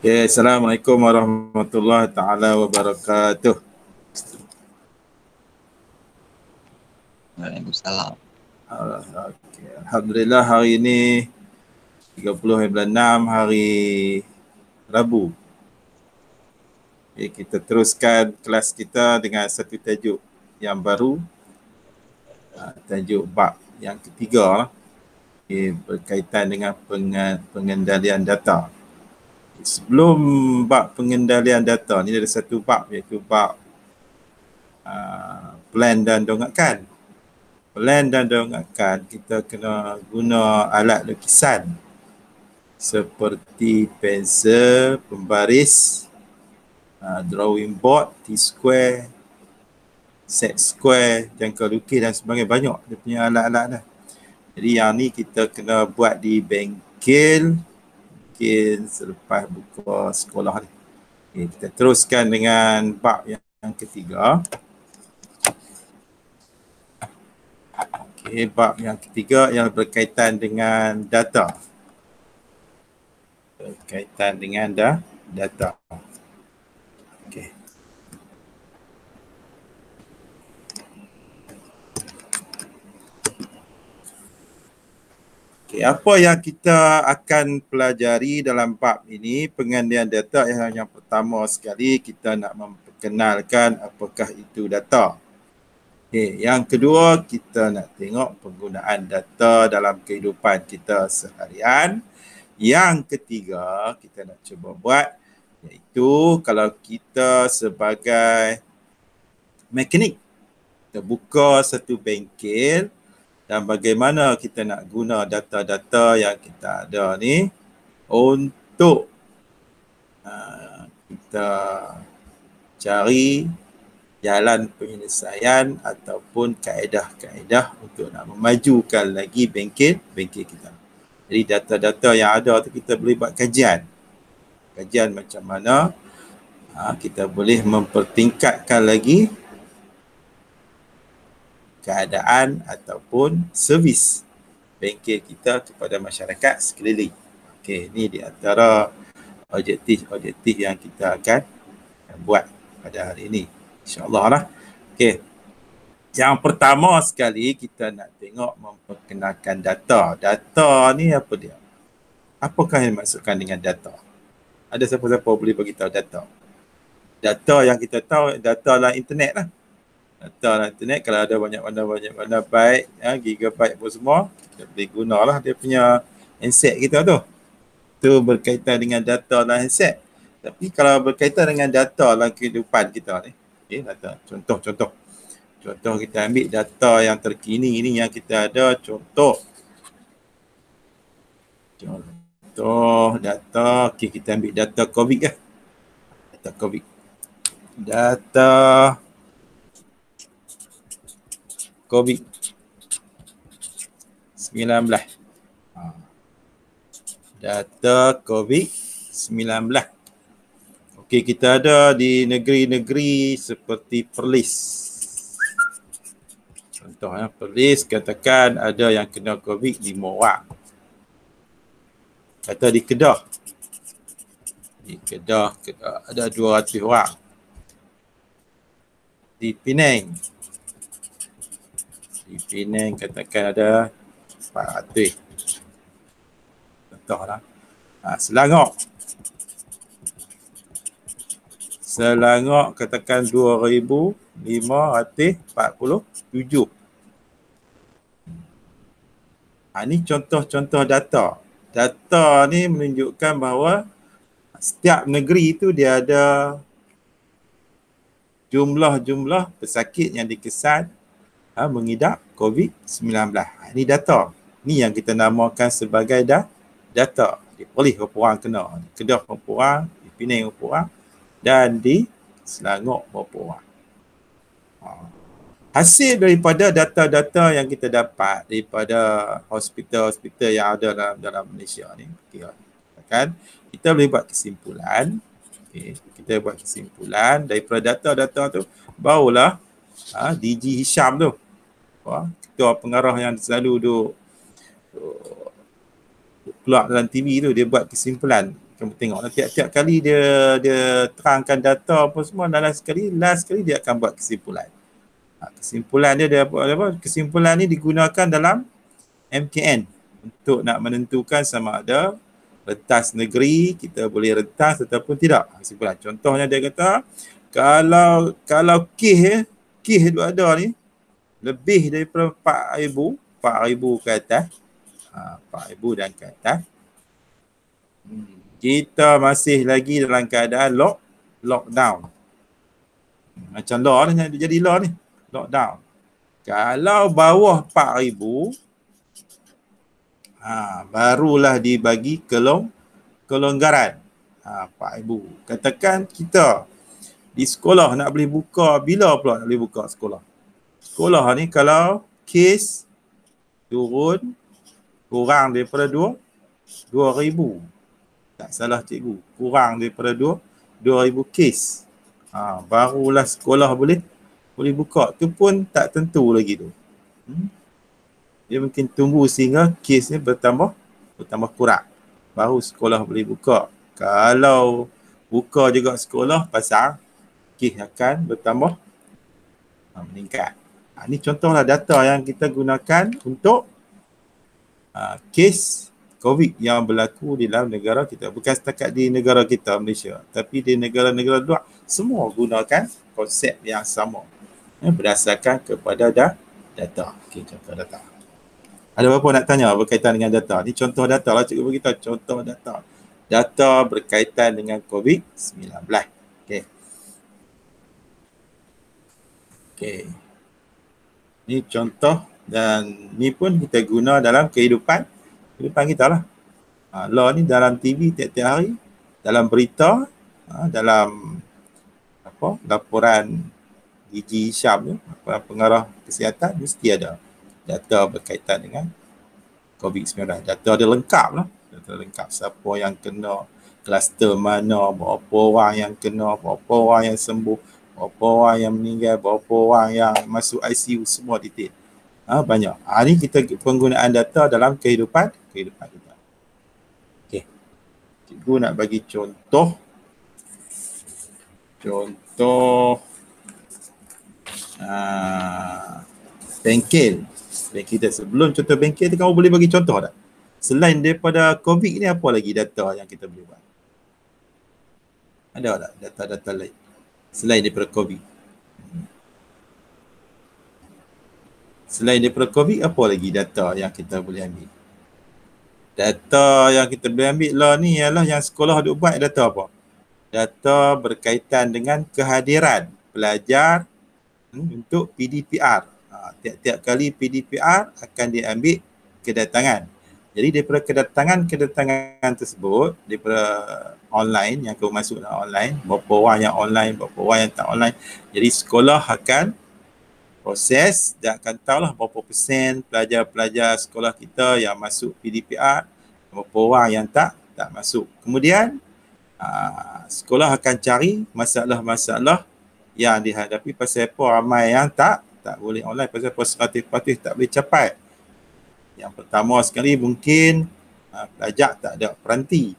Okay, Assalamualaikum warahmatullahi taala wabarakatuh. Waalaikumsalam. Okay. Alhamdulillah hari ini 30/6 hari Rabu. Okay, kita teruskan kelas kita dengan satu tajuk yang baru. Tajuk bab yang ketiga lah. Okay, berkaitan dengan pengendalian data. Sebelum bab pengendalian data ni ada satu bab iaitu bab plan dan donggakan. Plan dan donggakan kita kena guna alat lukisan seperti pensel, pembaris, drawing board, T-square, set square, jangka lukis dan sebagainya. Banyak dia punya alat-alat dah. Jadi yang ni kita kena buat di bengkel mungkin selepas buka sekolah ni. Okay, kita teruskan dengan bab yang ketiga. Okay, bab yang ketiga yang berkaitan dengan data. Berkaitan dengan data. Okay. Okay, apa yang kita akan pelajari dalam bab ini, pengendalian data, yang pertama sekali kita nak memperkenalkan apakah itu data. Okay, yang kedua kita nak tengok penggunaan data dalam kehidupan kita seharian. Yang ketiga kita nak cuba buat iaitu kalau kita sebagai mekanik, kita buka satu bengkel dan bagaimana kita nak guna data-data yang kita ada ni untuk kita cari jalan penyelesaian ataupun kaedah-kaedah untuk nak memajukan lagi bengkel kita. Jadi data-data yang ada tu kita boleh buat kajian. Kajian macam mana kita boleh mempertingkatkan lagi keadaan ataupun servis bengkel kita kepada masyarakat sekeliling. Okey, ini di antara objektif yang kita akan buat pada hari ini. InsyaAllah lah. Okey. Yang pertama sekali kita nak tengok memperkenalkan data. Data ni apa dia? Apakah yang dimaksudkan dengan data? Ada siapa-siapa boleh beritahu data? Data yang kita tahu data lah internet lah. Data lah internet kalau ada banyak mana byte, gigabyte pun semua, kita boleh gunalah dia punya handset kita tu. Itu berkaitan dengan data lah handset. Tapi kalau berkaitan dengan data lah kehidupan kita ni, okay, data. Contoh kita ambil data yang terkini ini yang kita ada. Contoh data, okay, kita ambil data COVID lah. Data COVID. Data COVID-19. Data COVID-19. Okey, kita ada di negeri-negeri seperti Perlis. Contoh Perlis katakan ada yang kena COVID 5 orang. Kata di Kedah. Di Kedah ada 200 orang. Di Penang katakan ada 400. Contohlah. Selangor katakan 2,547. Ini contoh-contoh data. Data ni menunjukkan bahawa setiap negeri itu dia ada jumlah pesakit yang dikesan mengidap COVID-19. Ini data. Ini yang kita namakan sebagai data. Di Perlis berapa orang kena, di Kedah berapa orang, di Penang berapa orang dan di Selangor berapa orang. Hasil daripada data-data yang kita dapat daripada hospital-hospital yang ada dalam Malaysia ni, kan, kita boleh buat kesimpulan. Kita buat kesimpulan daripada data-data tu, barulah DG Hisham tu, ketua pengarah yang selalu duk keluar dalam TV tu, dia buat kesimpulan Kamu tengok tiap-tiap kali dia terangkan data apa semua, last sekali dia akan buat kesimpulan. Kesimpulan dia apa? Kesimpulan ni digunakan dalam MKN untuk nak menentukan sama ada rentas negeri kita boleh rentas ataupun tidak. Kesimpulan. Contohnya dia kata kalau kes itu ada ni lebih daripada 4,000 ke atas, 4,000 dan ke atas, kita masih lagi dalam keadaan lockdown. Macam law ni, jadi law ni, lockdown. Kalau bawah 4,000, barulah dibagi kelonggaran. 4,000. Katakan kita di sekolah nak boleh buka, bila pula nak boleh buka sekolah? Sekolah ni kalau kes turun kurang daripada 2,000. Tak salah cikgu, kurang daripada 2,000 kes. Barulah sekolah boleh buka. Tu pun tak tentu lagi tu. Dia mungkin tunggu sehingga kesnya bertambah kurang. Baru sekolah boleh buka. Kalau buka juga sekolah, pasal kes akan bertambah meningkat. Ini contohlah data yang kita gunakan untuk kes COVID yang berlaku di dalam negara kita. Bukan setakat di negara kita, Malaysia, tapi di negara-negara luar, semua gunakan konsep yang sama berdasarkan kepada data. Okey, contoh data. Ada apa nak tanya berkaitan dengan data? Ini contoh data lah cikgu beritahu, contoh data. Data berkaitan dengan COVID-19. Okey. Okey. Ini contoh dan ni pun kita guna dalam kehidupan kita lah. Law ni dalam TV tiap-tiap hari, dalam berita, dalam laporan DG Syam tu, laporan pengarah kesihatan, mesti ada data berkaitan dengan COVID-19. Data dia lengkap lah. Data lengkap siapa yang kena, kluster mana, berapa orang yang kena, berapa orang yang sembuh, berapa orang yang meninggal, berapa orang yang masuk ICU, semua detail. Banyak. Ini kita penggunaan data dalam kehidupan kita. Okey. Cikgu nak bagi contoh bengkel kita. Sebelum contoh bengkel tu, kamu boleh bagi contoh tak? Selain daripada COVID ni, apa lagi data yang kita boleh buat? Ada tak data-data lain selain daripada COVID? Selain daripada COVID, apa lagi data yang kita boleh ambil? Data yang kita boleh ambil lah ni ialah yang sekolah duk buat. Data apa? Data berkaitan dengan kehadiran pelajar untuk PDPR. Tiap-tiap kali PDPR akan diambil kedatangan. Jadi daripada kedatangan tersebut, daripada online yang kamu masuk dalam online, berapa orang yang online, berapa orang yang tak online. Jadi sekolah akan proses dan akan tahulah berapa persen pelajar-pelajar sekolah kita yang masuk PDPR, berapa orang yang tak masuk. Kemudian sekolah akan cari masalah-masalah yang dihadapi, pasal apa ramai yang tak boleh online, pasal apa 100% tak boleh capai. Yang pertama sekali mungkin pelajar tak ada peranti,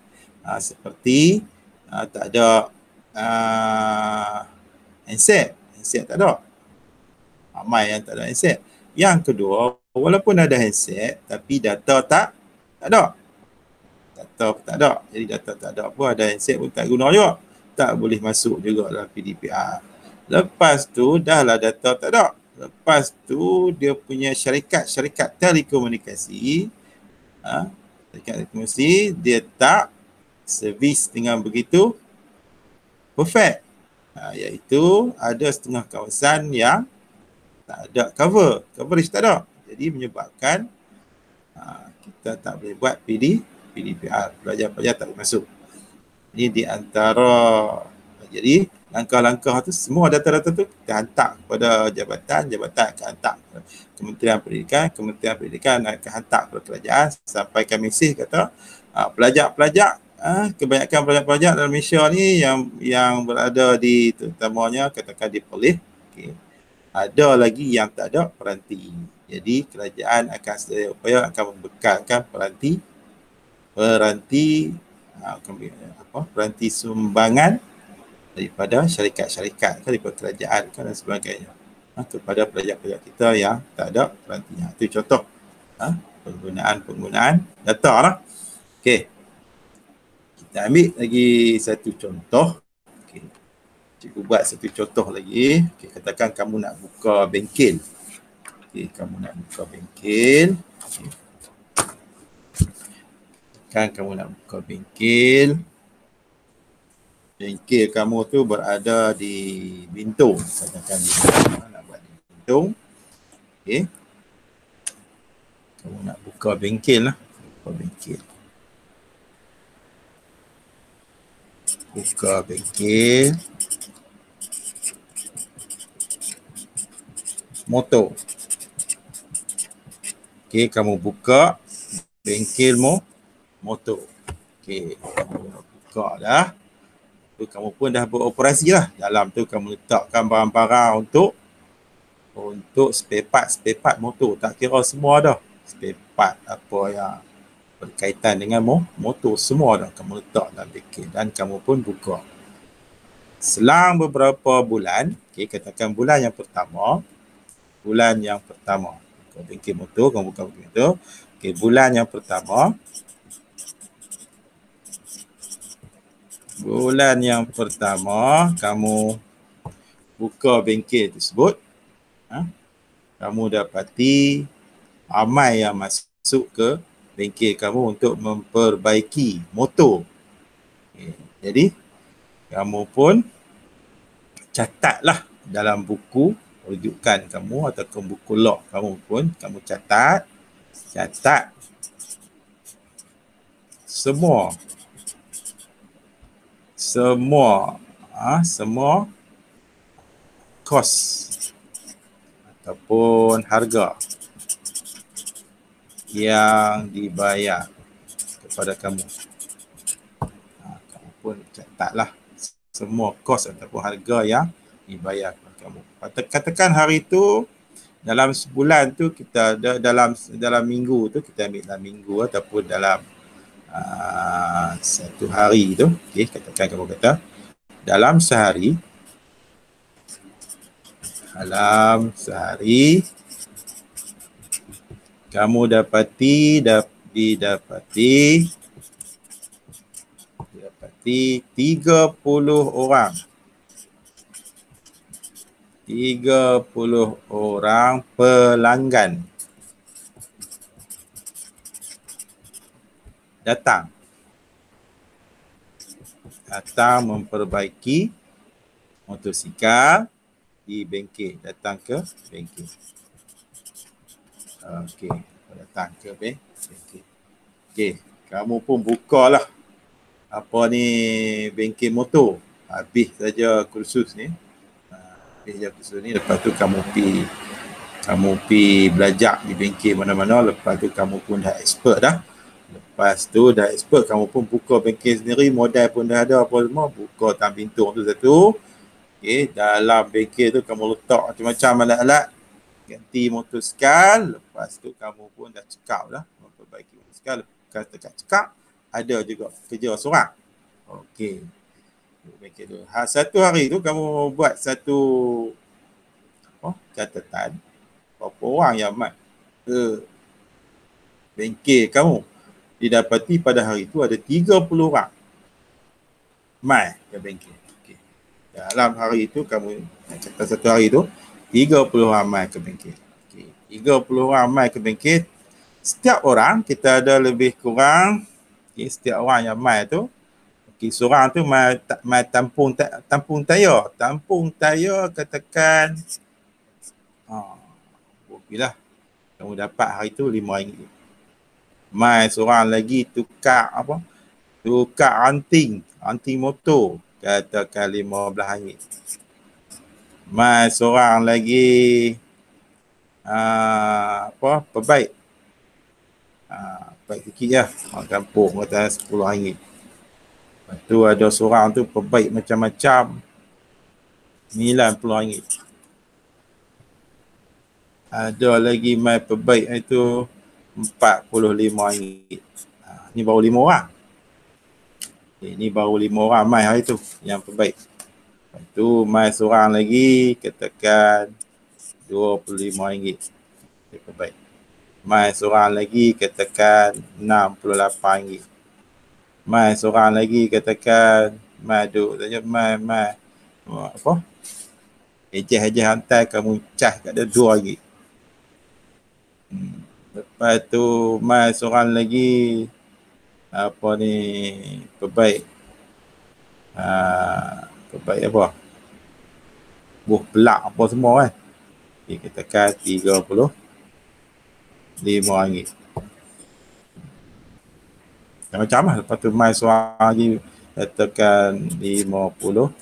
seperti tak ada handset tak ada. Ramai yang tak ada handset. Yang kedua, walaupun ada handset, tapi data tak ada. Jadi data tak ada apa, ada handset pun tak guna juga. Tak boleh masuk juga dalam PDPR. Lepas tu, dahlah data tak ada. Lepas tu, dia punya syarikat telekomunikasi, dia tak servis dengan begitu perfect. Iaitu ada setengah kawasan yang tak ada coverage tak ada. Jadi menyebabkan kita tak boleh buat PDPR, pelajar-pelajar tak boleh masuk. Ini di antara, jadi langkah-langkah tu, semua data-data tu kita hantar kepada jabatan akan hantar Kementerian Pendidikan akan hantar kepada kerajaan, sampaikan mesej kata pelajar-pelajar, kebanyakan pelajar-pelajar dalam Malaysia ni yang berada di, terutamanya katakan di Perlis, ada lagi yang tak ada peranti. Jadi kerajaan akan sedaya upaya akan membekalkan peranti peranti sumbangan daripada syarikat-syarikat, daripada kerajaan dan sebagainya, kepada pelajar-pelajar kita yang tak ada perantinya. Itu contoh penggunaan data lah. Okey. Kita ambil lagi satu contoh. Okey. Cikgu buat satu contoh lagi. Okey, katakan kamu nak buka bengkel. Okey, kamu nak buka bengkel. Okay. Kan kamu nak buka bengkel. Bengkel kamu tu berada di Bintong. Katakan di Bintong, nak buat di Bintong. Okey. Kamu nak buka bengkel lah. Buka bengkel. Buka bengkel motor. Okey, kamu buka bengkel motor. Okey, kamu buka dah. Tu kamu pun dah beroperasi lah. Dalam tu kamu letakkan barang-barang untuk spare part motor. Tak kira semua dah. Spare part apa yang berkaitan dengan motor semua dah kamu letak dalam bengkel dan kamu pun buka. Selang beberapa bulan, okay, katakan bulan yang pertama, buka bengkel motor, kamu buka bengkel motor. Okay, bulan yang pertama kamu buka bengkel tersebut, kamu dapati ramai yang masuk ke bengkel kamu untuk memperbaiki motor. Okay. Jadi kamu pun catatlah dalam buku rujukan kamu ataupun buku log kamu pun kamu catat semua kos ataupun harga yang dibayar kepada kamu. Kamu pun catatlah semua kos ataupun harga yang dibayar kepada kamu. Katakan hari tu dalam sebulan tu kita ada dalam minggu tu kita ambil dalam minggu ataupun dalam satu hari tu. Okey, katakan kamu kata dalam sehari kamu didapati 30 orang pelanggan datang memperbaiki motosikal di bengkel, datang ke bengkel. Okey, datang ke bengkel. Okey, kamu pun bukalah bengkel motor. Habis saja kursus ni. Lepas tu kamu pi belajar di bengkel mana-mana. Lepas tu kamu pun dah expert dah. Kamu pun buka bengkel sendiri, modal pun dah ada apa semua, buka Tan Bintong tu satu. Okey, dalam bengkel tu kamu letak macam-macam alat-alat ganti motosikal. Lepas tu kamu pun dah cekap dah memperbaiki motosikal. Lepas cekap ada juga kerja seorang. Okey. Bengkel tu. Satu hari tu kamu buat satu catatan berapa orang yang mat ke bengkel kamu. Didapati pada hari itu ada 30 orang mai ke bengkel. Okay. Dalam hari itu kamu kata satu hari itu 30 orang mai ke bengkel. Okay. 30 orang mai ke bengkel. Setiap orang kita ada lebih kurang setiap orang yang mai tu seorang tu mai tampung tayar. Tampung tayar katakan bila kamu dapat hari tu RM5. Mai seorang lagi tukar ranting motor katakan RM15. Mai seorang lagi perbaik baik sikit lah orang kampung kata RM10. Lepas tu ada seorang tu perbaik macam-macam RM90. Ada lagi mai perbaik itu RM45. Ni baru 5 orang. Ni baru 5 orang mai hari tu yang terbaik. Lepas tu mai seorang lagi katakan RM25 yang terbaik. Mai seorang lagi katakan RM68. Mai seorang lagi katakan mai duk saja mai apa? Ejeh hantar kamu cas kat dia RM2. Lepas tu mai seorang lagi apa ni terbaik. Terbaik apa? Buah pelak apa semua kan. Okay, katakan RM35. Macam lah. Lepas tu mai seorang lagi katakan RM50.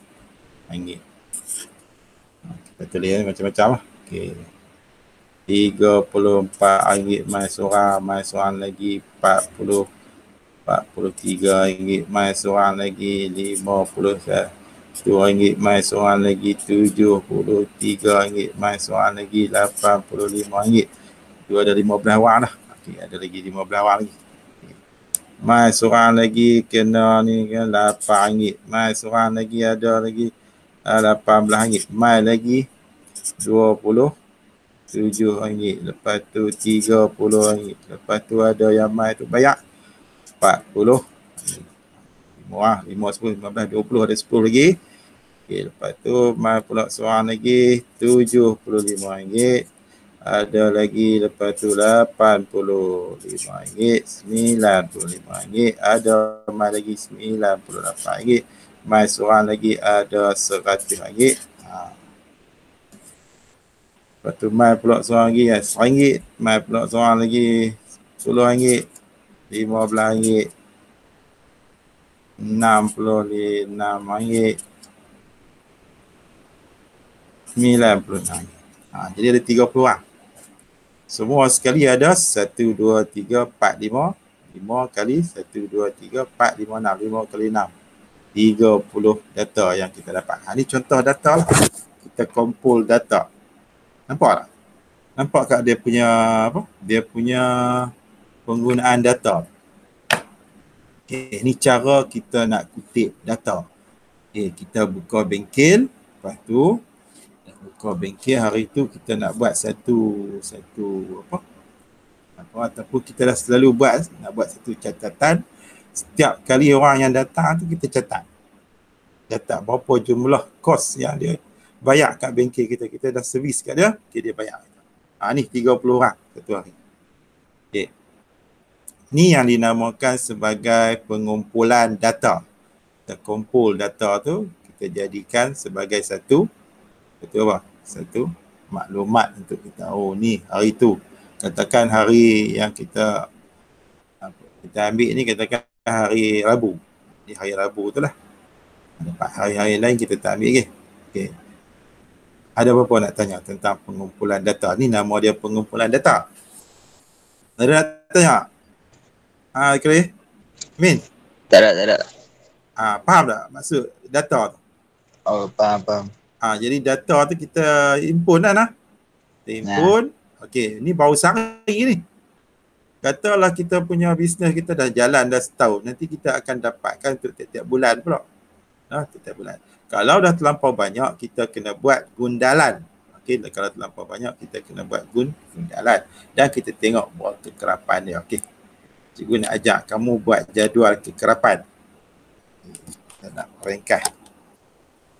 Kita tulis macam-macam lah. Okay. RM34 mai seorang lagi RM43 mai seorang lagi RM51 mai seorang lagi RM73 mai seorang lagi RM85. Dia ada 15 orang dah. Okay, ada lagi 15 orang lagi. Mai seorang lagi kena ni kan RM8. Mai seorang lagi ada lagi RM18. Mai lagi RM27. Lepas tu RM30. Lepas tu ada yang mai tu bayar RM40. 5, 10, 15, 20, ada 10 lagi. Okay, lepas tu mai pula seorang lagi RM75. Ada lagi lepas tu RM85, RM95. Ada mai lagi RM98. Mai seorang lagi ada RM100. Lepas tu mai pula seorang lagi RM100. Mai pula seorang lagi RM10, RM15, RM66, RM96. Jadi ada 30 orang. Semua sekali ada 1, 2, 3, 4, 5. 5 kali 1, 2, 3, 4, 5, 6. 5 kali 6. 30 data yang kita dapat. Ini contoh data lah. Kita kumpul data. Nampak tak? Nampak tak dia punya apa? Dia punya penggunaan data. Okay, ini cara kita nak kutip data. Okay, kita buka bengkel. Lepas tu buka bengkel hari tu kita nak buat satu ataupun kita dah selalu nak buat satu catatan. Setiap kali orang yang datang tu kita catat berapa jumlah kos yang dia bayar kat bengkel kita. Kita dah servis kat dia, okay, dia bayar. Ni 30 orang satu hari. Okay. Ni yang dinamakan sebagai pengumpulan data. Kita kumpul data tu, kita jadikan sebagai satu maklumat untuk kita. Ni hari tu. Katakan hari yang kita ambil ni, katakan hari Rabu. Di hari Rabu tu lah. Dapat hari-hari lain kita tak ambil lagi. Okay. Ada apa-apa nak tanya tentang pengumpulan data? Ni nama dia pengumpulan data. Ada nak tanya? Kira Min? Tak ada. Faham tak maksud data tu? Oh, faham. Jadi data tu kita input lah. Kita input. Okey, ni baru sehari ni. Katalah kita punya bisnes kita dah jalan dah setahun. Nanti kita akan dapatkan untuk tiap-tiap bulan pula. Tiap bulan. Kalau dah terlampau banyak, kita kena buat gundalan. Okey, kalau terlampau banyak, kita kena buat gundalan. Dan kita tengok buat kekerapan dia. Okey. Cikgu nak ajak kamu buat jadual kekerapan. Kita nak ringkas.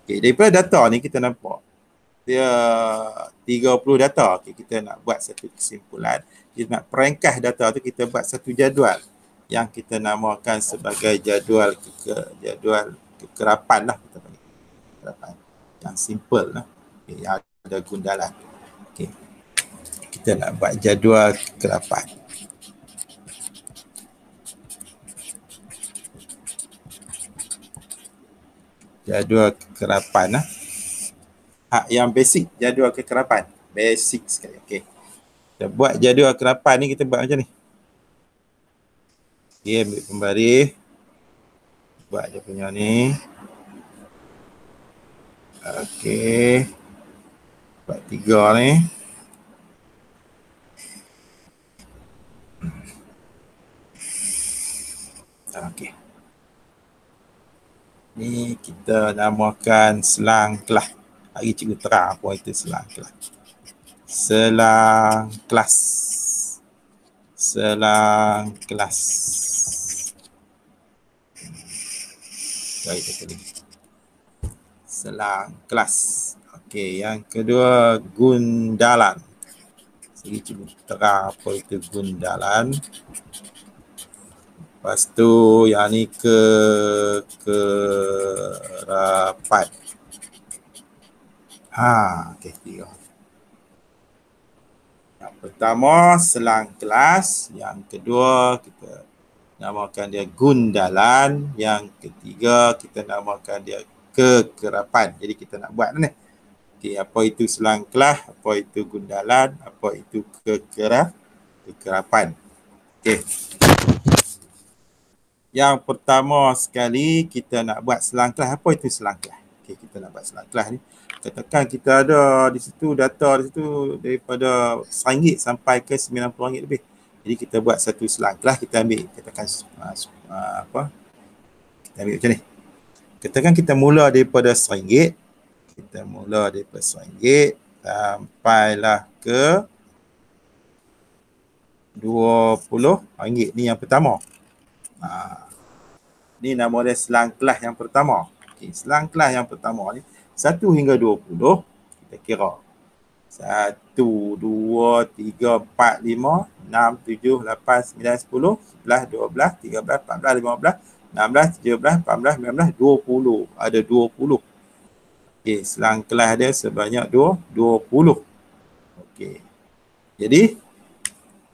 Okey, daripada data ni kita nampak dia 30 data. Okey, kita nak buat satu kesimpulan. Kita nak peringkas data tu, kita buat satu jadual yang kita namakan sebagai jadual kekerapan lah, kita panggil kekerapan yang simple lah. Okay, yang ada gundalan. Okay. Kita nak buat jadual kekerapan. Jadual kekerapan lah. Yang basic jadual kekerapan. Basic sekali. Okay. Kita buat jadual kekerapan ni, kita buat macam ni. Okay, ambil pembaris. Buat dia punya ni. Okey. Buat 3 ni. Okey. Ni kita namakan selang kelas. Hari cikgu terang apa itu selang kelas. Selang kelas. Selang kelas. Cari tadi. Selang kelas. Okey, yang kedua gundalan. Jadi cikgu terang apa itu gundalan. Lepas tu yang ni kerapat. Okey, tiga. Yang pertama selang kelas, yang kedua kita namakan dia gundalan, yang ketiga kita namakan dia kekerapan. Jadi kita nak buat ni. Okey, apa itu selang kelas, apa itu gundalan, apa itu kekerapan. Okey. Yang pertama sekali kita nak buat selang kelas. Apa itu selang kelas? Okey, kita nak buat selang kelas ni. Katakan kita ada di situ data di situ daripada RM1 sampai ke RM90 lebih. Jadi kita buat satu selang kelas, kita ambil katakan apa? Kita ambil macam ni. Katakan kita mula daripada RM1. Kita mula daripada RM1 sampailah ke RM20. Ni yang pertama. Ni nama dia selang kelas yang pertama. Okay, selang kelas yang pertama ni 1 hingga 20 kita kira. 1, 2, 3, 4, 5, 6, 7, 8, 9, 10, 11, 12, 13, 14, 15, 16, 17, 18, 19, 20. Ada 20. Okey, selang kelas dia sebanyak 20. Okey. Jadi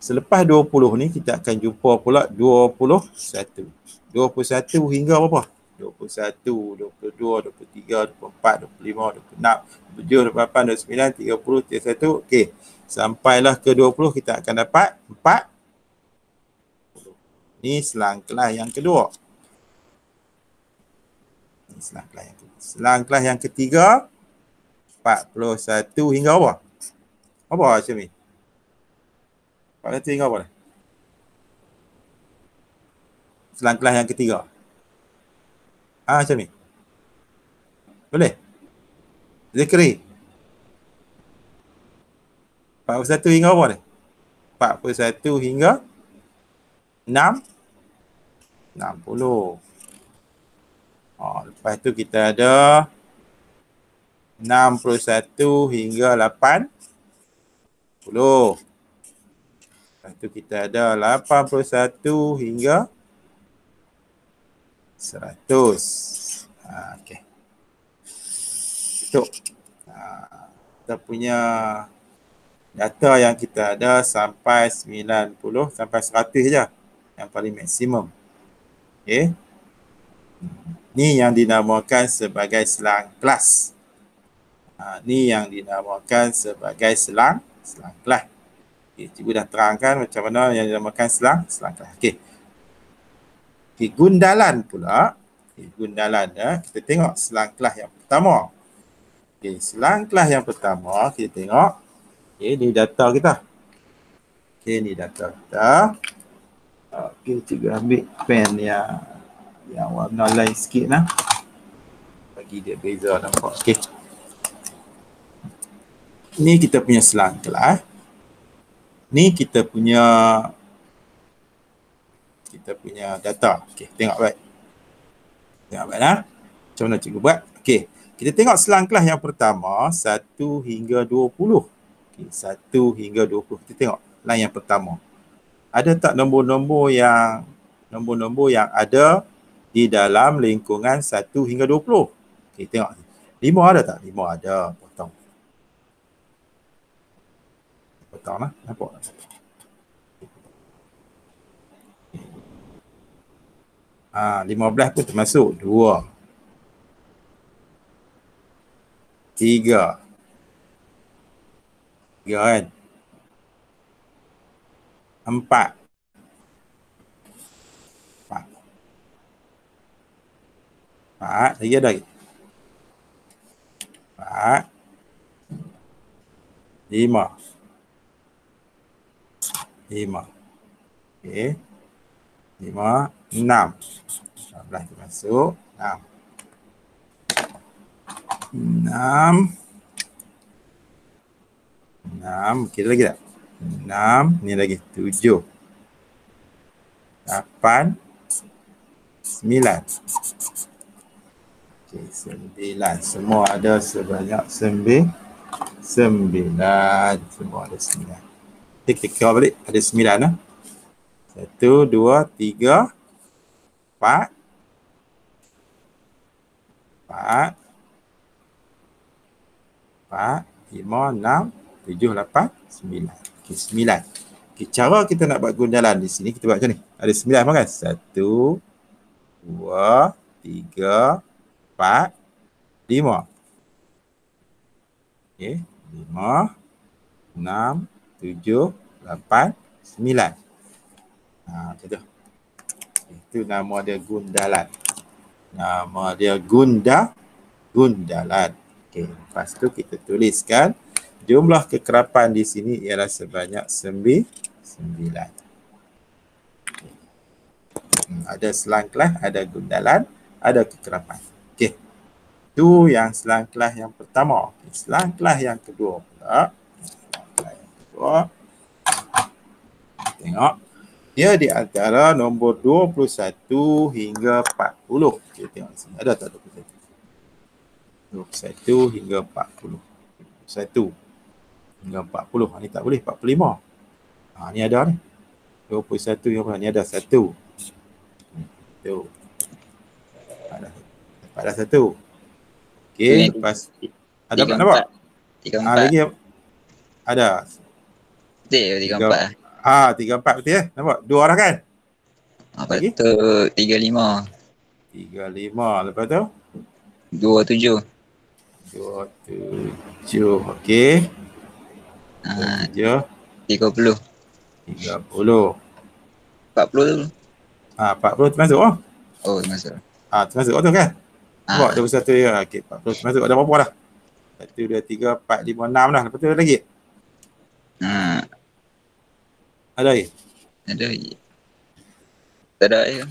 selepas 20 ni kita akan jumpa pula 21. 21 hingga berapa? 21, 22, 23, 24, 25, 26, 27, 28, 29, 30, 31. Okey. Sampailah ke 20 kita akan dapat 4. Ni selang kelas yang kedua. Ni selang kelas yang kedua. Selang kelas yang ketiga 41 hingga apa? Apa macam ni? 41 hingga apa ni? Selang kelas yang ketiga. Macam ni. Boleh? Zikri. 41 hingga apa ni? 41 hingga 60. Lepas tu kita ada 61 hingga 80. Lepas tu kita ada 81 hingga 100. Okey. Itu. Kita punya data yang kita ada sampai 90 sampai 100 je. Yang paling maksimum. Okey. Ni yang dinamakan sebagai selang kelas. Ni yang dinamakan sebagai selang kelas. Okay, cikgu dah terangkan macam mana yang dinamakan selang kelas. Okey. Okay, gundalan pula. Gundalan kita tengok selang kelas yang pertama. Okey, selang kelas yang pertama kita tengok. Okey, ni data kita. Okey, ni data kita. Okey, cikgu ambil pen yang warna lain sikit lah. Bagi dia beza nampak. Okey. Ni kita punya selang kelas. Ni kita punya data. Okey, tengok baik. Tengok baik lah. Macam mana cikgu buat? Okey, kita tengok selang kelas yang pertama 1 hingga 20. Okey, 1 hingga 20. Kita tengok line yang pertama. Ada tak nombor-nombor yang ada di dalam lingkungan 1 hingga 20? Okey, tengok. 5 ada tak? 5 ada. Potong. Potong lah. Nampak tak? 15 pun termasuk. 2, 3 kan? 4 lagi ada lagi. 4 5 okey, 5 6 15 termasuk 6. 6. 6. Kira lagi tak? 6. Ni lagi 7. 8. 9. Okay, 9. Semua ada sebanyak 9. Semua ada 9. Kita kira balik. Ada 9 lah. 1, 2, 3, 4. 4, 5, 6, 7, 8, 9. Okay, 9. Okay, cara kita nak buat gundalan di sini, kita buat macam ni. Ada 9 kan? 1, 2, 3, 4, 5. Okay, 5, 6, 7, 8, 9. Macam tu. Itu nama dia gundalan. Nama dia gundalan. Okey, lepas tu kita tuliskan jumlah kekerapan di sini ialah sebanyak 9. Ada selang kelas, ada gundalan, ada kekerapan. Okey. Tu yang selang kelas yang pertama. Okay. Selang kelas yang kedua pula. Tengok. Dia di antara nombor 21 hingga 40. Kita tengok sini. Ada tak 21 hingga 40. 21 hingga 40. Ni tak boleh. 45. Ni ada ni. 21 hingga 40. Ni ada 1. Tu. Ada 1. Okey. Lepas. Ada apa nampak? 34. Lagi ada. Betul, 34. 34 betul ya? Nampak? 2 dah kan? Lepas tu 35. 35. Lepas tu? 27. 27. Okey. 27. 30. 30. 40 tu. 40 termasuk oh? Oh, masuk. Termasuk tu kan? Nampak 21 ya. Okey, 40 termasuk. Ada berapa dah? 1, 2, 3, 4, 5, 6 dah. Lepas tu lagi? Ada lagi? Ada lagi. Tak ada lagi.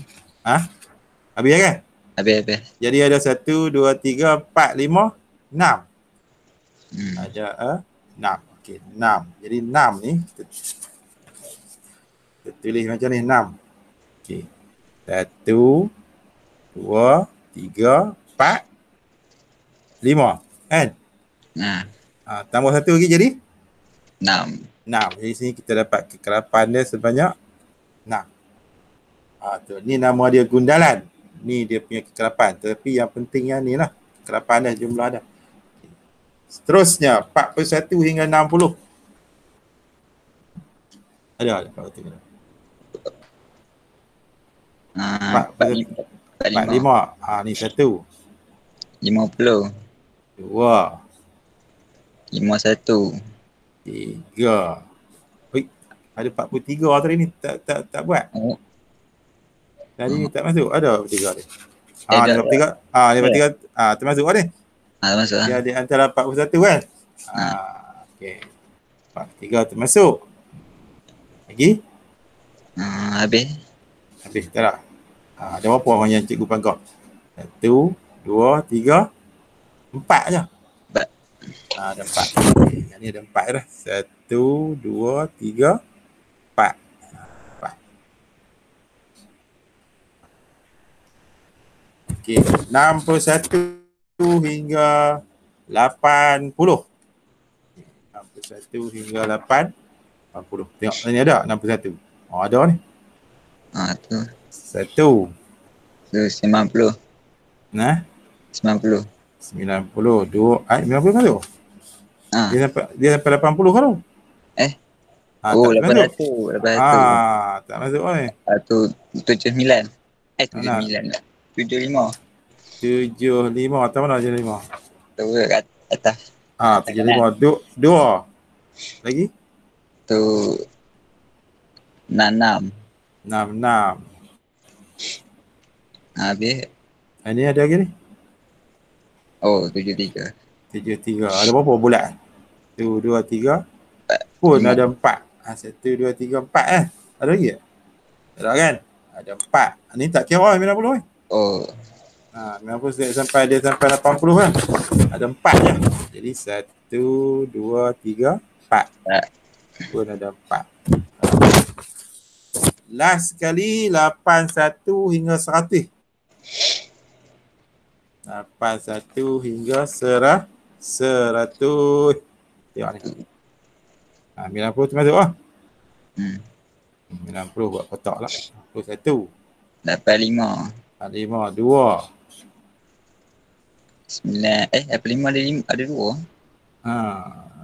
Habis kan? Habis. Jadi ada 1, 2, 3, 4, 5, 6. Ada 6. Okey, 6. Jadi 6 ni kita tulis macam ni 6. Okey. 1, 2, 3, 4, 5. Kan? Tambah 1 lagi jadi? 6. 6. Jadi sini kita dapat kekerapan dia sebanyak 6. Tu. Ni nama dia gundalan. Ni dia punya kekerapan. Tapi yang pentingnya ni lah. Kekerapan dia, jumlah dia. Seterusnya 41 hingga 60. Ada 41. 45. Ni 1. 50. 2. 51. 3. Oi, ada 43 tadi ni tak buat. Tadi ni tak masuk. Ada 43 ni. Ni 43. Ni 43. Termasuk ni. Termasuk. Dia di antara 41 kan? Okey. 43 termasuk. Lagi? Habis. Tak dah. Ada berapa orang yang cikgu panggil? 1, 2, 3, 4 je. 4. Ada 4. Okay. Yang ni ada 4 dah. 1, 2, 3, 4. 4. Okey. 61 hingga 80. 61 hingga 80. Tengok ni ada 61. Ada ni. Tu. 1. Tu 90. 90. 90. 92. 90 kan tu? Dia sampai 80 kan tu? Oh, 800. Tak masuk ni. Tu 79. 79 lah. 75. 75. Atau mana 75? Tu kat atas. 75. 2. Lagi? Tu 66. 66. Habis. Ini ada lagi ni? Oh, 73. 73. Ada berapa bulat? 1, 2, 3. Pun ada 4. 1, 2, 3, 4 Ada lagi tak? Tak ada kan? Ada 4. Ni tak kira 90 ni. Oh. 90 sampai 80 kan? Ada 4 je. Jadi 1, 2, 3, 4. Pun ada 4. Last sekali 81 hingga 100. 81 hingga 100. Tengok ni. 90 tu masuk lah. 90 buat kotak lah. 81. 85. 85, 2. 9. 85 ada 2.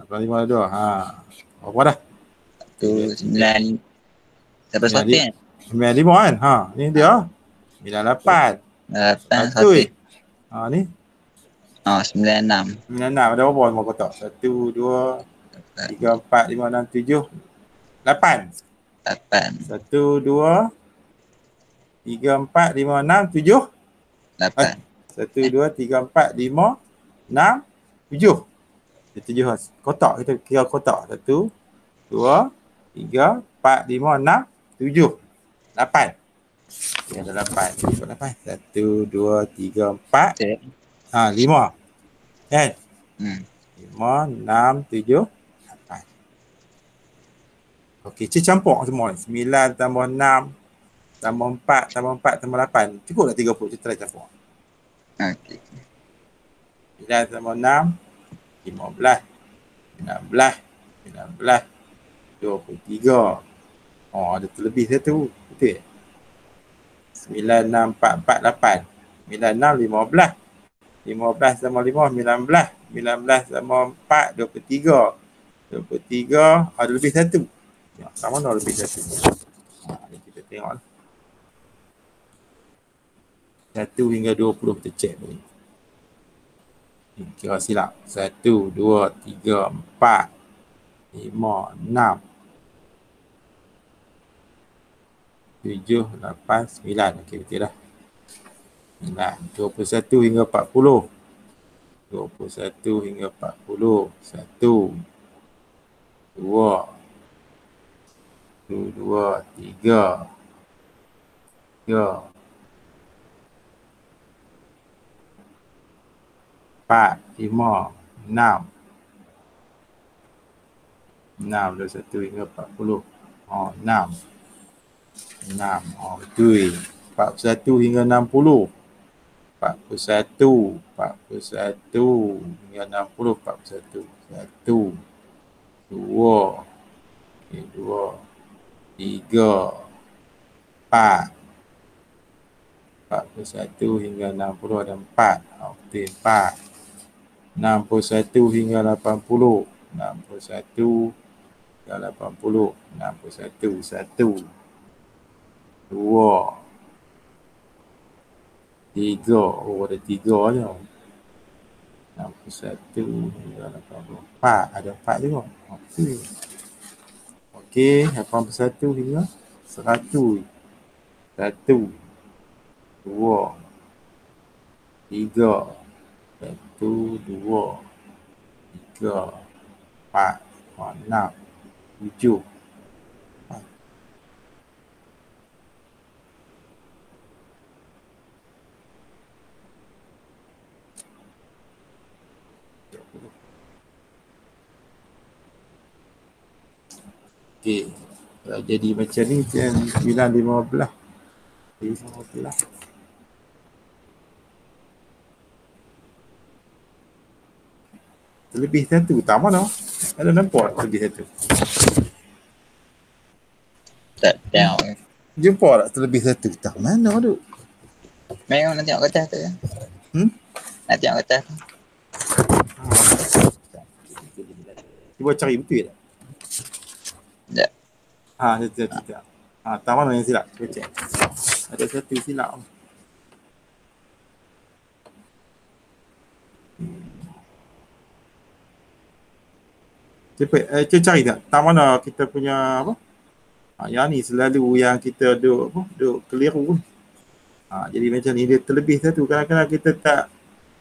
85 ada 2. Berapa dah? Tu 9. Sampai 100 kan? 95 kan? Ni dia. 98. 8, 1. 100. Ni. 96. 96 ada berapa nombor kotak? 1, 2, 3, 4, 5, 6, 7, 8. 1, 2, 3, 4, 5, 6, 7. 8. 1, 2, 3, 4, 5, 6, 7. 7 kotak, kita kira kotak. 1, 2, 3, 4, 5, 6, 7, 8. Dia ada 8. 1, 2, 3, 4. 5. Kan? 5, 6, 7, 8. Okey, campur semua ni. 9 tambah 6 tambah 4 tambah 4 tambah 8. Cukup tak 30? Kita try campur. Okey. 9 tambah 6, 15, 16, 19, 23. Ada terlebih satu. Betul? 9, 6, 4, 4, 8. 9, 6, 15. 15 tambah 5, 19. 19 tambah 4, 23. 23, ada lebih satu. Sama ada lebih satu. Ni kita tengok lah. 1 hingga 20 kita check ni. Kira silap. 1, 2, 3, 4, 5, 6, 7, 8, 9. Okey, betul dah. 21 hingga 40. 21 hingga 40. 1, 2, 3, 4, 5, 6. 6, 21 hingga 40. 6. 6. Betul. 41 hingga 60. 41 hingga 60. 41. 1, 2, 3, 4. 41 hingga 60 ada 4. Betul, 4. 61 hingga 80. 61 hingga 80. 61. 1, 2, 3. Ada 3 je. 61 hingga 80. 4. Ada 4 juga. Okey, 81 hingga 100. 1, 2, 3. 1, 2, 3, 4, 6, 7. Okey, kalau jadi macam ni macam 9, 15. 15. Terlebih satu. Tak mana? Ada nampak terlebih satu? Tak tengok. Jumpa tak terlebih satu? Tak mana tu? Memang nak tengok kertas tu. Nak tengok kertas tu. Cuba cari betul tak? Tak. Tidak. Tak mana yang silap? Cuba cek. Ada satu silap. Cepat, cari tak? Tak mana kita punya apa? Yang ni selalu yang kita duk keliru. Jadi macam ni dia terlebih satu. Kadang-kadang kita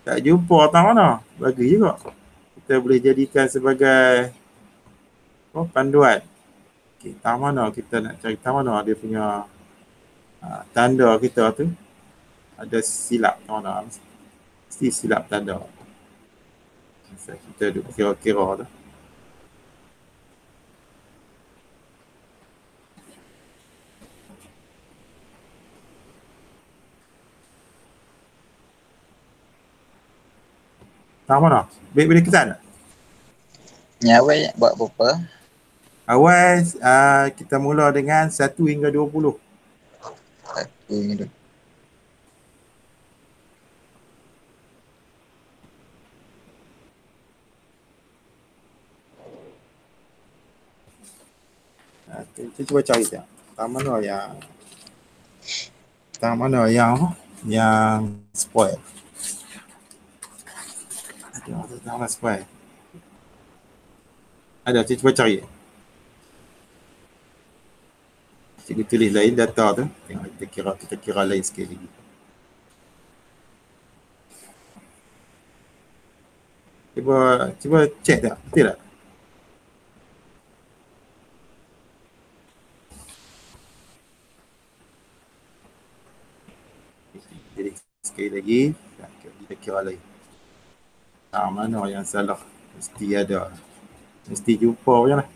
tak jumpa tak mana. Bagi juga. Kita boleh jadikan sebagai panduan. Okay, tak mana kita nak cari, tak mana dia punya tanda kita tu. Ada silap tak mana. Mesti silap tanda. Kita duk kira-kira tu. Tahu mana? Boleh kesan tak? Ni awal buat berapa? Awal kita mula dengan 1 hingga 20. 1 hingga 20. Kita cuba cari tengok. Tahu mana yang spoil. Ada spoil. Ada, kita cuba cari. Cikgu tulis lain data tu. Tengok kita kira lain sikit lagi. Cuba check tak? Betul tak? Jadi sekali lagi kita kira lain. Mana yang salah? Mesti ada. Mesti jumpa je lah.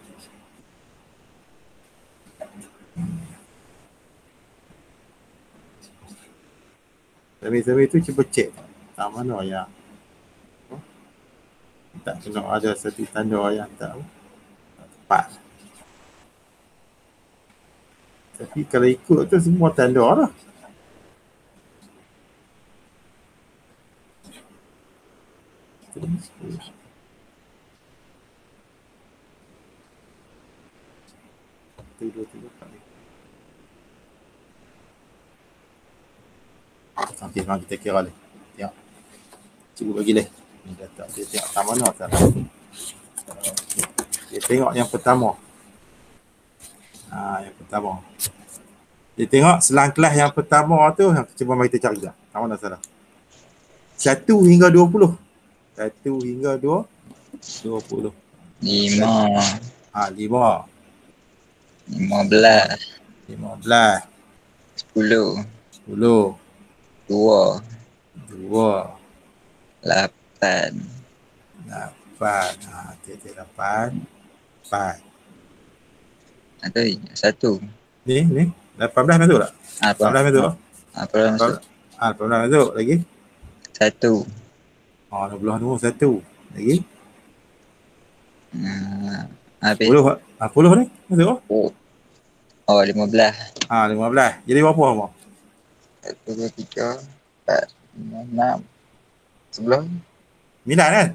Survey tu cuba check. Mana yang tak kena ada satu tanda yang tak tepat. Tapi kalau ikut tu semua tanda lah. Okey, mari kita kira ni. Tengok. Cikgu bagi leh. Ni data dia tengok tak mana tak. Dia tengok yang pertama. Yang pertama. Dia tengok selang kelas yang pertama tu, cuba mari kita cari dah. Tak mana salah. 1 hingga 20. 1 hingga 20. 5. 5. 15. 15. 10. 10. 2. 8. 8. Titik 8. 4. Ada 1. Ni 18 masuk tak? 18 masuk tak? 18 masuk. 18 masuk lagi. 1. 22 1 lagi. Habis 10 ni masuk tak? Oh 15. 15. Jadi berapa apa? 1, 2, 3, 4, 5, 6. 11. 9 kan?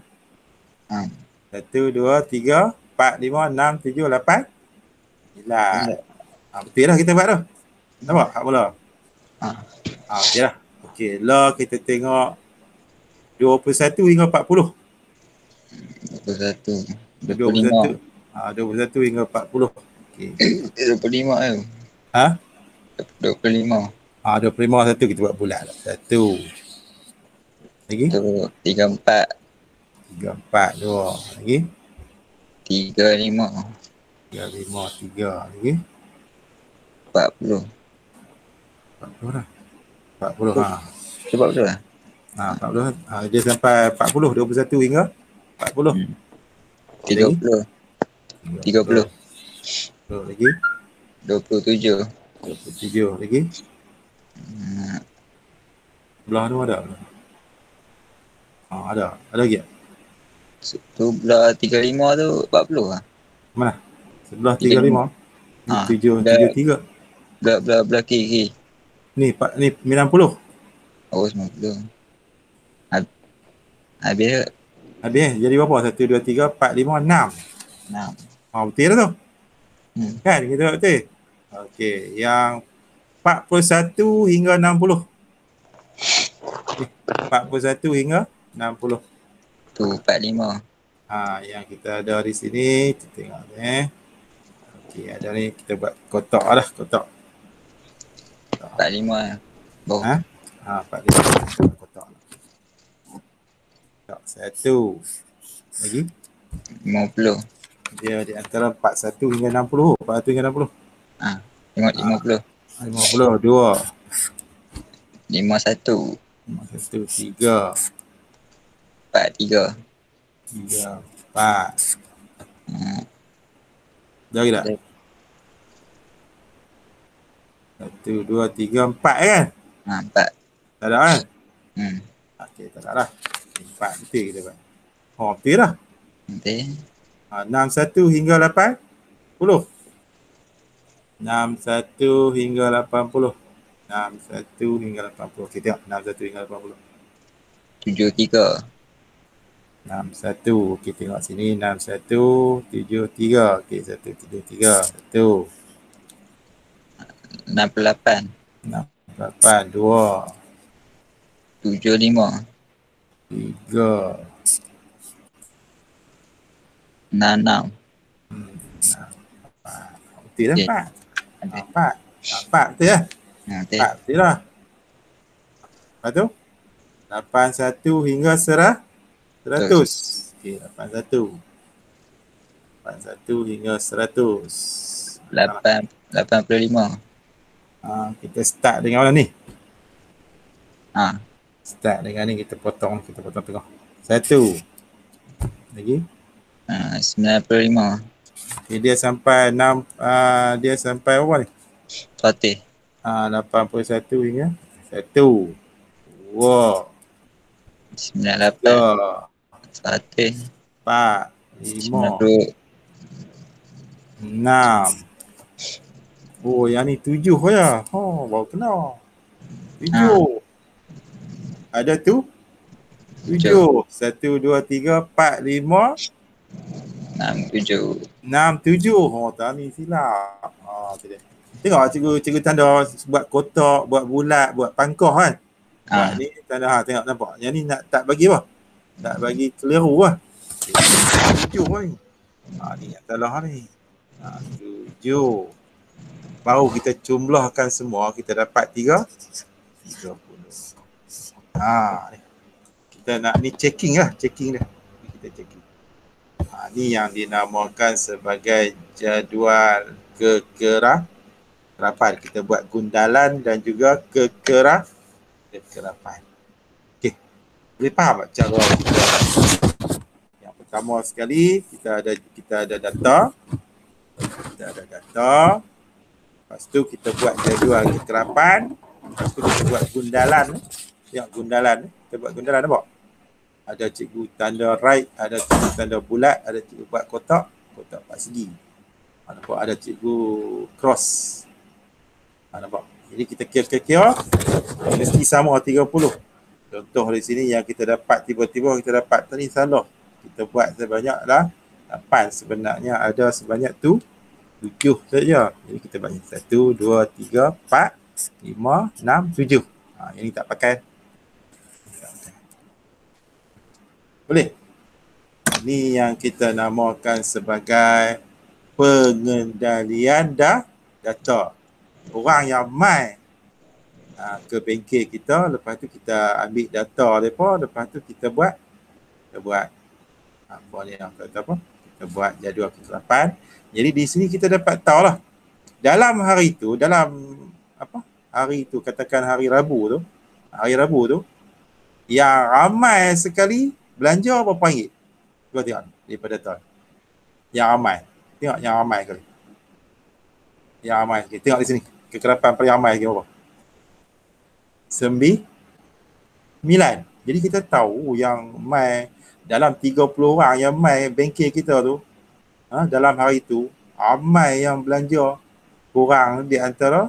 1, 2, 3, 4, 5, 6, 7, 8. 9. Betul lah kita buat tu. Nampak? Hak mula. Okey lah. Okey, lah kita tengok 21 hingga 40. 21. 21. 21 hingga 40. Okey. 25 tu. 25. 25 satu kita buat bulat. 1. Lagi? 3, 4. 3, 4, 2. Lagi? 3, 5. 3, 5, 3. Lagi? 40. 40 lah. 40 Sebab betul lah. 40. Dia sampai 40. 21 hingga 40. 30. 30. Lagi? 27. 27 lagi? Belah tu ada? Ada lagi tak? Sebelah 35 tu 40 lah. Mana? Sebelah 35? 7, 3. Belah kiri. Ni 90. Oh 90. Habis Jadi berapa? 1, 2, 3, 4, 5, 6. 6. Betul lah tu. Kan kita buat betul. Okey, yang 41 hingga 60. 41 hingga 60. Tu 45. Yang kita ada di sini, kita tengok ni. Okey, ada ni kita buat kotak lah, kotak. 45 lah. 45 kotak. Kotak 1. Lagi? 50. Dia di antara 41 hingga 60. 41 hingga 60. Tengok 50. 50, 2. 51. 51, 3. 43. 3, 4. Dah ke tak? 1, 2, 3, 4 kan? 4. Tak ada kan? Hmm. Okey, tak ada lah. 4 betul kita buat. Oh, betul dah. Betul. 61 hingga 80. 61 hingga 80. 61 hingga 80. Okey, tengok. 61 hingga 80. 73. 61. Okey, tengok sini. 61, 73. Okey, 1, 3, 3. 1. 68. 68, 2. 75. 3. 66. Betul dah, Okey. 4. Ada. 4. 4 betul lah. Betul. 4 betul lah. Lepas tu? 81 hingga 100. Okey, 81. 81 hingga 100. 85. Kita start dengan mana ni? Ha. Start dengan ni, kita potong tengok. 1. Lagi. 95. Okay, dia sampai 6, dia sampai apa ni? 100. 81 hingga 1. 2. 98. 100. 4. 5. 90. 6. Oh, yang ni 7 je. Oh, baru kena. 7. Ada tu? 7. 1, 2, 3, 4, 5. 67. 6, 7. Oh, tak ni silap. Tu dia. Tengok cikgu tanda buat kotak, buat bulat, buat pangkah kan. Buat ni tanda, tengok nampak. Yang ni nak tak bagi apa? Tak bagi keliru lah. 7 ni. Ni yang salah ni. 7. Baru kita jumlahkan semua, kita dapat 30. Ni. Kita nak ni checking lah, checking dah. Kita checking. Ni yang dinamakan sebagai jadual kekerapan. Kita buat gundalan dan juga kekerapan. Okey. Boleh faham tak cara kita? Yang pertama sekali kita ada data. Kita ada data. Lepas tu kita buat jadual kekerapan. Lepas tu kita buat gundalan. Tengok gundalan. Kita buat gundalan nampak? Ada cikgu tanda right, ada cikgu tanda bulat, ada cikgu buat kotak 4 segi. Nampak ada cikgu cross. Nampak? Jadi kita kira-kira mesti sama 30. Contoh di sini yang kita dapat tiba-tiba kita dapat tadi salah. Kita buat sebanyak lah 8, sebenarnya ada sebanyak tu 7 saja. Jadi kita buat 1, 2, 3, 4, 5, 6, 7. Yang ni tak pakai. Boleh? Ini yang kita namakan sebagai pengendalian data. Orang yang mai ke bengkel kita, lepas tu kita ambil data mereka, lepas tu kita buat apa ni yang kata apa? Kita buat jadual kekerapan. Jadi di sini kita dapat tahu lah. Dalam hari tu, hari tu, katakan hari Rabu tu, yang ramai sekali belanja berapa ringgit? Cuba tengok daripada tahun. Yang ramai. Tengok yang ramai kali. Yang ramai sekali. Tengok di sini. Kekerapan paling ramai sekali berapa? 9. Jadi kita tahu yang mai dalam 30 orang yang mai bengkel kita tu, dalam hari tu, ramai yang belanja kurang di antara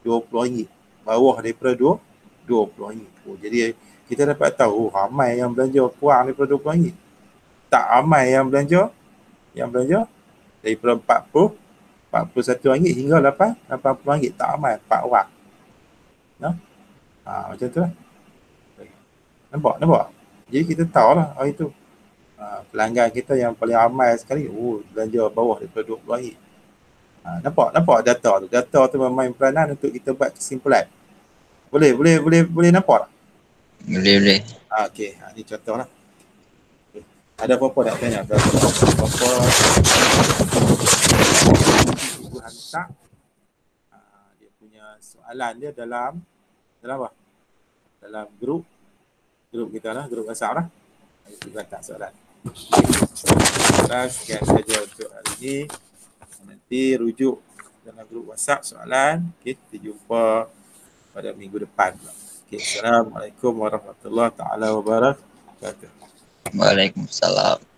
RM20. Bawah daripada RM20. Jadi kita dapat tahu ramai yang belanja kurang daripada RM20. Tak ramai yang belanja daripada RM41 hingga RM80. Tak ramai 4 orang. Macam tu lah. Nampak? Jadi kita tahu lah hari tu pelanggan kita yang paling ramai sekali belanja bawah daripada RM20. Nampak data tu. Data tu memain peranan untuk kita buat kesimpulan. Boleh nampak tak? Boleh. Okey, ni contoh lah. Ada apa-apa nak tanya? Apa-apa ibu hantar dia punya soalan dia dalam apa? Dalam grup kita lah, grup WhatsApp lah. Ibu hantar soalan. Sekian saja untuk hari ini. Nanti rujuk dalam grup WhatsApp soalan. Okay, kita jumpa pada minggu depan. Okay, Assalamualaikum warahmatullahi taala wabarakatuh. Waalaikumsalam.